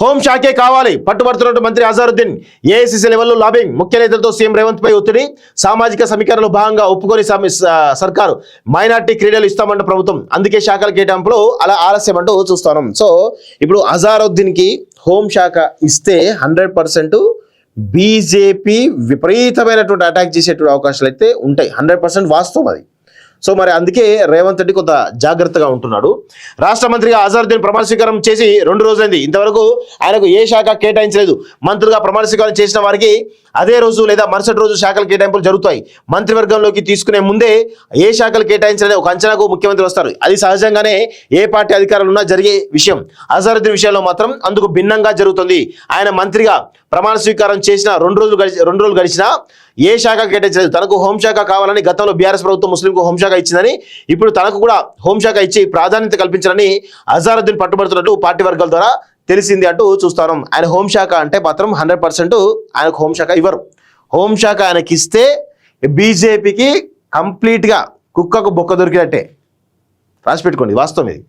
హోంశాఖే కావాలి పట్టుబడుతున్నట్టు మంత్రి అజారుద్దీన్. ఏఐసీసీ లెవెల్లో లాబింగ్, ముఖ్య నేతలతో సీఎం రేవంత్ పై ఒత్తిడి. సామాజిక సమీకరణలో భాగంగా ఒప్పుకొని సర్కారు మైనార్టీ క్రీడలు ఇస్తామంట ప్రభుత్వం, అందుకే శాఖల కేటాయింపులో అలా ఆలస్యం అంటూ చూస్తున్నాం. సో ఇప్పుడు అజారుద్దీన్ కి హోంశాఖ ఇస్తే 100% బీజేపీ విపరీతమైనటువంటి అటాక్ చేసేటువంటి అవకాశాలు అయితే ఉంటాయి. 100% వాస్తవం అది. సో మరి అందుకే రేవంత్ రెడ్డి కొంత జాగ్రత్తగా ఉంటున్నాడు. రాష్ట్ర మంత్రిగా అజారుద్దీన్ ప్రమాణ స్వీకారం చేసి 2 రోజులైంది. ఇంతవరకు ఆయనకు ఏ శాఖ కేటాయించలేదు. మంత్రులుగా ప్రమాణ స్వీకారం చేసిన వారికి అదే రోజు లేదా మరుసటి రోజు శాఖల కేటాయింపులు జరుగుతాయి. మంత్రివర్గంలోకి తీసుకునే ముందే ఏ శాఖలు కేటాయించాలనే ఒక అంచనాకు ముఖ్యమంత్రి వస్తారు. అది సహజంగానే ఏ పార్టీ అధికారులు ఉన్నా జరిగే విషయం. అజారుద్దీన్ విషయంలో మాత్రం అందుకు భిన్నంగా జరుగుతుంది. ఆయన మంత్రిగా ప్రమాణ స్వీకారం చేసిన 2 రోజులు గడిచినా ఏ శాఖ కేటాయించలేదు. తనకు హోంశాఖ కావాలని గతంలో బీఆర్ఎస్ ప్రభుత్వం ముస్లింకు హోంశాఖ ఇచ్చిందని, ఇప్పుడు తనకు కూడా హోంశాఖ ఇచ్చి ప్రాధాన్యత కల్పించాలని అజారుద్దీన్ పట్టుబడుతున్నట్టు పార్టీ వర్గాల ద్వారా తెలిసింది అంటూ చూస్తాం. ఆయన హోంశాఖ అంటే మాత్రం 100% ఆయనకు హోంశాఖ ఇవ్వరు. హోంశాఖ ఆయనకి ఇస్తే బీజేపీకి కంప్లీట్గా కుక్కకు బొక్క దొరికినట్టే. రాసి పెట్టుకోండి, వాస్తవం ఇది.